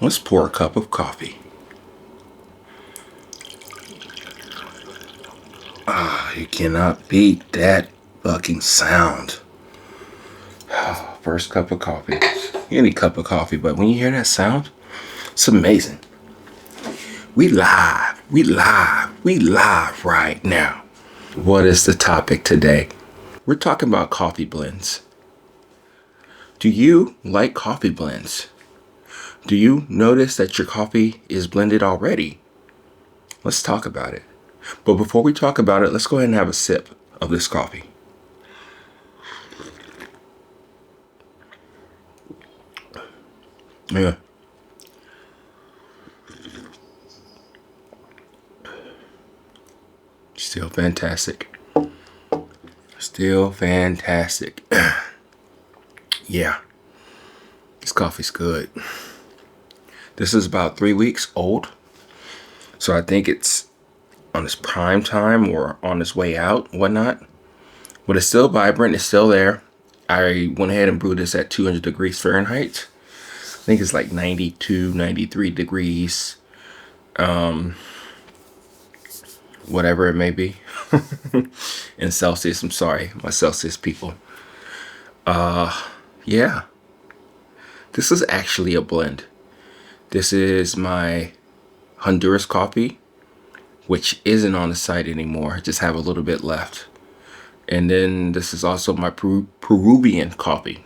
Let's pour a cup of coffee. You cannot beat that fucking sound. First cup of coffee. Any cup of coffee, but when you hear that sound, it's amazing. We live right now. What is the topic today? We're talking about coffee blends. Do you like coffee blends? Do you notice that your coffee is blended already? Let's talk about it. But before we talk about it, let's go ahead and have a sip of this coffee. Yeah. Still fantastic. Still fantastic. Yeah. This coffee's good. This is about 3 weeks old. So I think it's on its prime time or on its way out, whatnot. But it's still vibrant. It's still there. I went ahead and brewed this at 200 degrees Fahrenheit. I think it's like 92, 93 degrees. Whatever it may be. In Celsius. I'm sorry, my Celsius people. Yeah. This is actually a blend. This is my Honduras coffee, which isn't on the site anymore. I just have a little bit left. And then this is also my Peruvian coffee.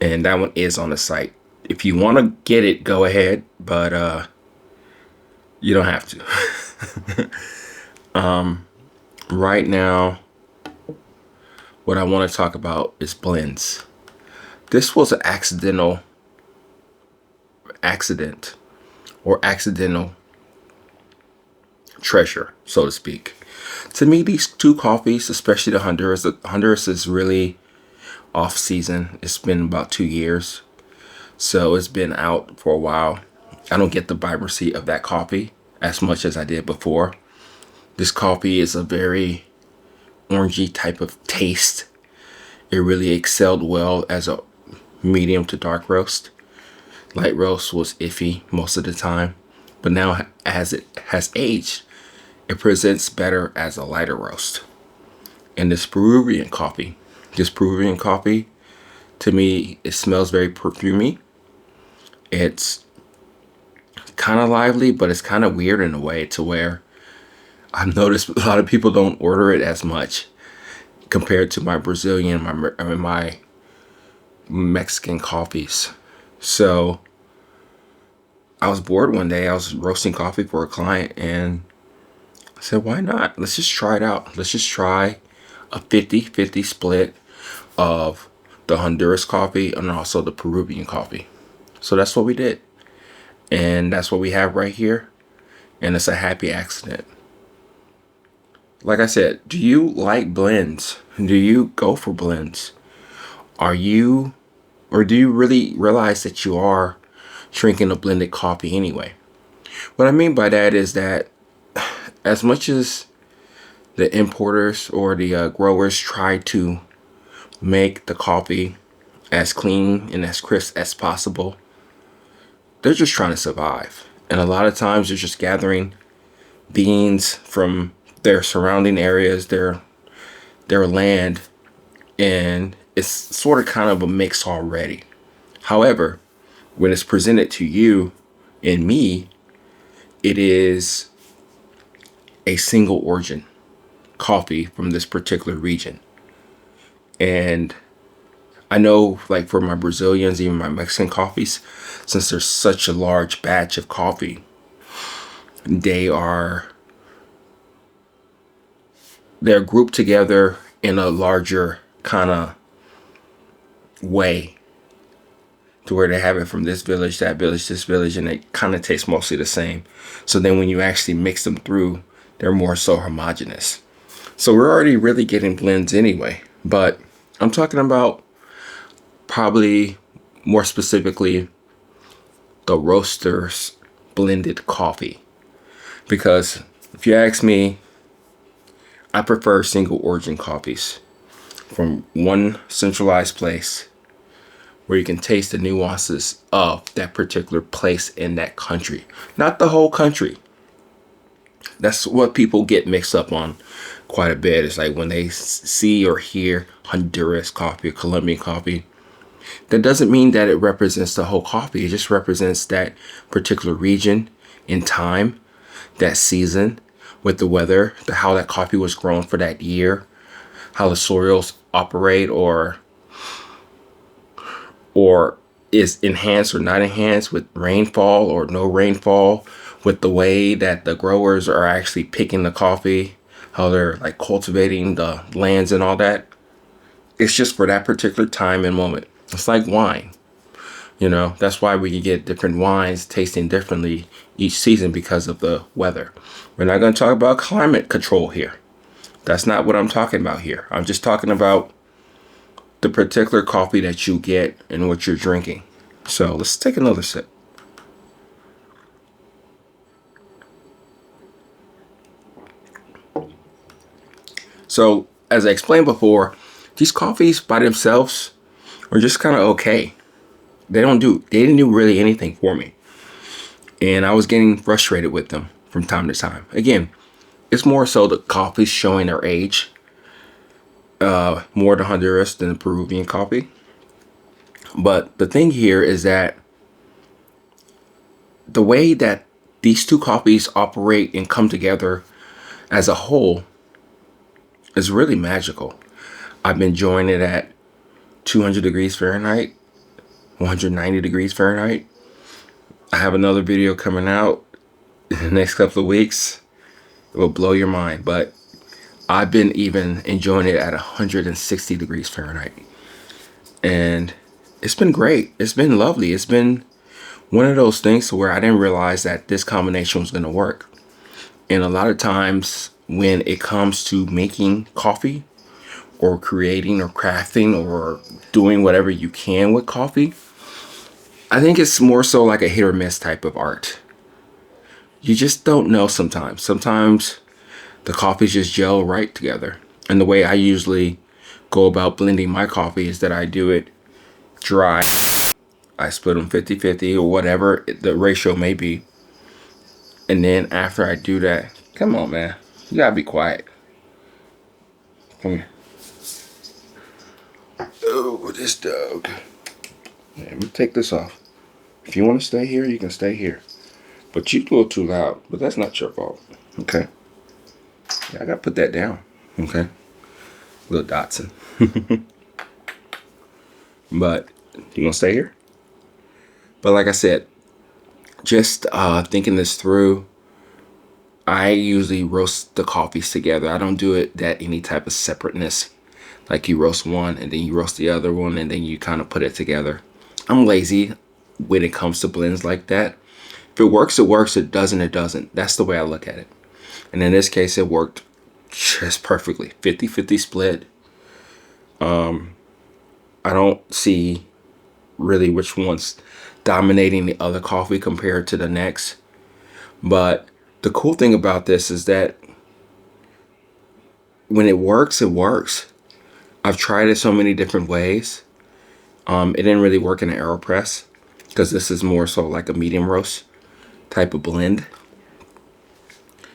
And that one is on the site. If you want to get it, go ahead. But you don't have to. Right now, what I want to talk about is blends. This was an accidental treasure, so to speak. To me, these two coffees, especially the Honduras is really off season. It's been about 2 years, so it's been out for a while. I don't get the vibrancy of that coffee as much as I did before. This coffee is a very orangey type of taste. It really excelled well as a medium to dark roast. Light roast was iffy most of the time, but now as it has aged, it presents better as a lighter roast. And this Peruvian coffee, to me, it smells very perfumey. It's kind of lively, but it's kind of weird in a way to where I've noticed a lot of people don't order it as much compared to my Brazilian, my Mexican coffees. So I was bored one day. I was roasting coffee for a client and I said, why not? Let's just try it out. Let's just try a 50-50 split of the Honduras coffee and also the Peruvian coffee. So that's what we did. And that's what we have right here. And it's a happy accident. Like I said, do you like blends? Do you go for blends? Do you really realize that you are drinking a blended coffee anyway? What I mean by that is that as much as the importers or the growers try to make the coffee as clean and as crisp as possible, they're just trying to survive. And a lot of times they're just gathering beans from their surrounding areas, their land, and it's sort of kind of a mix already. However, when it's presented to you and me, it is a single origin coffee from this particular region. And I know, like for my Brazilians, even my Mexican coffees, since there's such a large batch of coffee, they're grouped together in a larger kind of way to where they have it from this village, that village, this village, and they kind of taste mostly the same. So then when you actually mix them through, they're more so homogeneous. So we're already really getting blends anyway, but I'm talking about probably more specifically the roasters blended coffee. Because if you ask me, I prefer single origin coffees from one centralized place where you can taste the nuances of that particular place in that country, not the whole country. That's what people get mixed up on quite a bit. It's like when they see or hear Honduras coffee or Colombian coffee, that doesn't mean that it represents the whole coffee. It just represents that particular region in time, that season, with the weather, how that coffee was grown for that year, how the soils operate, or is enhanced or not enhanced with rainfall or no rainfall, with the way that the growers are actually picking the coffee, how they're like cultivating the lands and all that. It's just for that particular time and moment. It's like wine. That's why we can get different wines tasting differently each season because of the weather. We're not going to talk about climate control here. That's not what I'm talking about here. I'm just talking about the particular coffee that you get and what you're drinking. So let's take another sip. So as I explained before, these coffees by themselves are just kind of okay. They didn't do really anything for me. And I was getting frustrated with them from time to time. Again, it's more so the coffees showing their age. More the Honduras than the Peruvian coffee. But the thing here is that the way that these two coffees operate and come together as a whole is really magical. I've been enjoying it at 200 degrees Fahrenheit, 190 degrees Fahrenheit. I have another video coming out in the next couple of weeks. It will blow your mind, but I've been even enjoying it at 160 degrees Fahrenheit. And it's been great. It's been lovely. It's been one of those things where I didn't realize that this combination was going to work. And a lot of times when it comes to making coffee or creating or crafting or doing whatever you can with coffee, I think it's more so like a hit or miss type of art. You just don't know sometimes. Sometimes the coffees just gel right together. And the way I usually go about blending my coffee is that I do it dry. I split them 50-50 or whatever the ratio may be. And then after I do that, come on, man. You gotta be quiet. Come here. Oh, this dog. Yeah, let me take this off. If you want to stay here, you can stay here. But you're a little too loud. But that's not your fault. Okay? Yeah, I gotta put that down. Okay? Little Dotson. But you gonna stay here? But like I said, just thinking this through, I usually roast the coffees together. I don't do it that any type of separateness. Like you roast one and then you roast the other one and then you kind of put it together. I'm lazy when it comes to blends like that. If it works, it works. It doesn't, it doesn't. That's the way I look at it. And in this case, it worked just perfectly. 50-50 split. I don't see really which one's dominating the other coffee compared to the next. But the cool thing about this is that when it works, it works. I've tried it so many different ways. It didn't really work in an AeroPress because this is more so like a medium roast type of blend.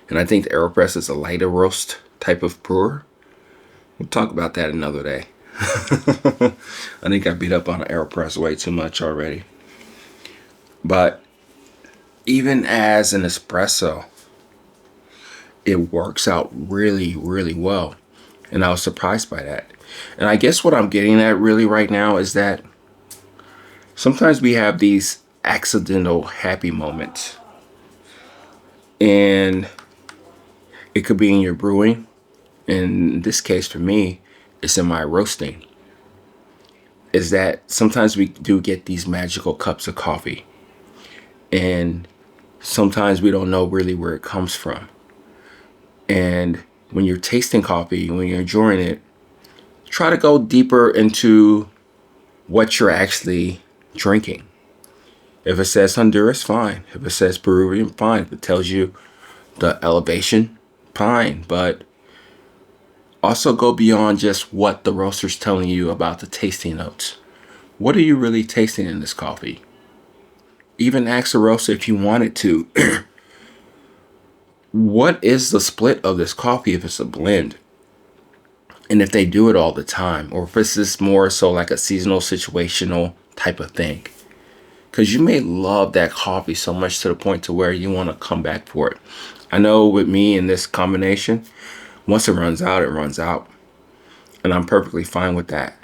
And I think the AeroPress is a lighter roast type of brewer. We'll talk about that another day. I think I beat up on an AeroPress way too much already. But even as an espresso, it works out really, really well. And I was surprised by that. And I guess what I'm getting at really right now is that sometimes we have these accidental happy moments. And it could be in your brewing. In this case, for me, it's in my roasting. Is that sometimes we do get these magical cups of coffee. And sometimes we don't know really where it comes from. And when you're tasting coffee, when you're enjoying it, try to go deeper into what you're actually drinking. If it says Honduras, fine. If it says Peruvian, fine. If it tells you the elevation, fine. But also go beyond just what the roaster's telling you about the tasting notes. What are you really tasting in this coffee? Even ask the roaster if you wanted to. What is the split of this coffee if it's a blend? And if they do it all the time, or if it's just more so like a seasonal, situational type of thing. Because you may love that coffee so much to the point to where you want to come back for it. I know with me in this combination, once it runs out, it runs out. And I'm perfectly fine with that.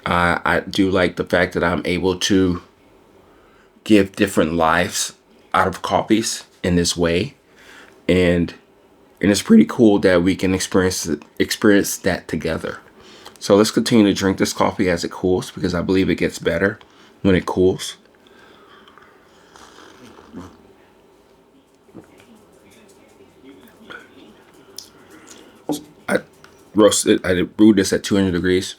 I do like the fact that I'm able to give different lives out of coffees in this way. And it's pretty cool that we can experience that together. So let's continue to drink this coffee as it cools, because I believe it gets better when it cools. I brewed this at 200 degrees.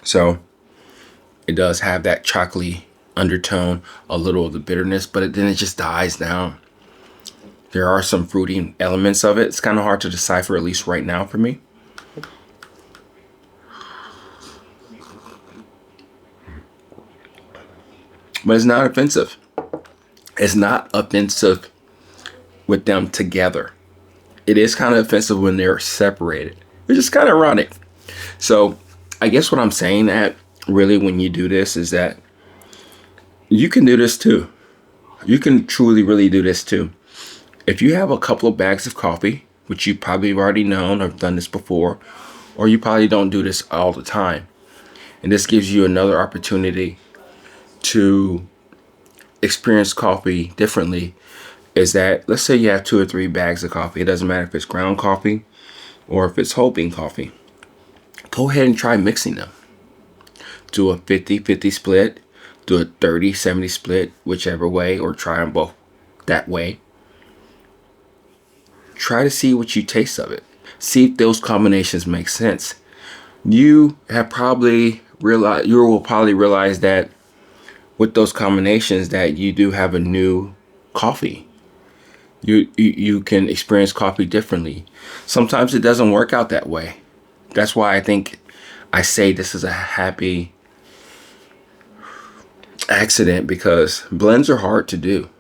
So it does have that chocolatey undertone, a little of the bitterness, but then it just dies down. There are some fruity elements of it. It's kind of hard to decipher, at least right now for me. But it's not offensive. It's not offensive with them together. It is kind of offensive when they're separated, which is kind of ironic. So I guess what I'm saying that really when you do this is that you can do this too. You can truly, really do this too. If you have a couple of bags of coffee, which you probably have already known or done this before, or you probably don't do this all the time, and this gives you another opportunity to experience coffee differently, is that let's say you have 2 or 3 bags of coffee. It doesn't matter if it's ground coffee or if it's whole bean coffee. Go ahead and try mixing them. Do a 50-50 split, do a 30-70 split, whichever way, or try them both that way. Try to see what you taste of it. See if those combinations make sense. You will probably realize that with those combinations that you do have a new coffee. You can experience coffee differently. Sometimes it doesn't work out that way. That's why I think I say this is a happy accident, because blends are hard to do.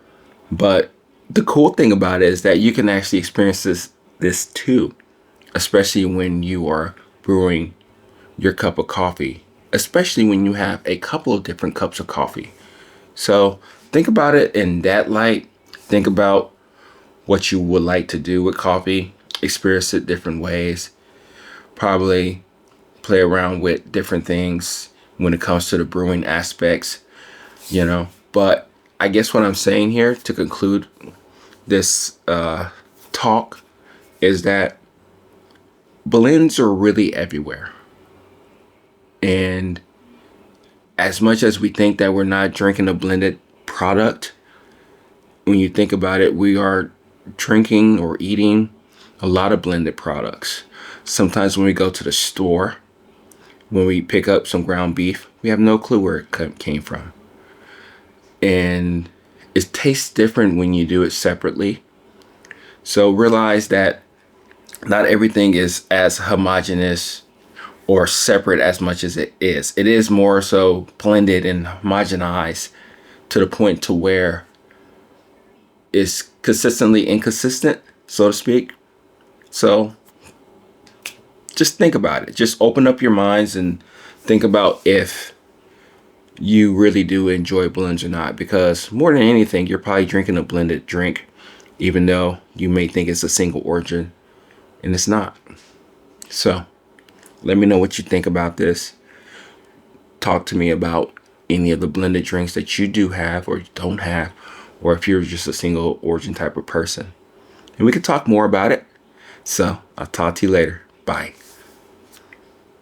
But the cool thing about it is that you can actually experience this too, especially when you are brewing your cup of coffee, especially when you have a couple of different cups of coffee. So think about it in that light. Think about what you would like to do with coffee, experience it different ways, probably play around with different things when it comes to the brewing aspects, But I guess what I'm saying here to conclude this talk is that blends are really everywhere. And as much as we think that we're not drinking a blended product, when you think about it, we are drinking or eating a lot of blended products. Sometimes when we go to the store, when we pick up some ground beef, we have no clue where it came from. And it tastes different when you do it separately. So realize that not everything is as homogeneous or separate as much as it is. It is more so blended and homogenized to the point to where it's consistently inconsistent, so to speak. So just think about it. Just open up your minds and think about if you really do enjoy blends or not, because more than anything, you're probably drinking a blended drink, even though you may think it's a single origin, and it's not. So let me know what you think about this. Talk to me about any of the blended drinks that you do have or don't have, or if you're just a single origin type of person. And we can talk more about it. So I'll talk to you later. Bye.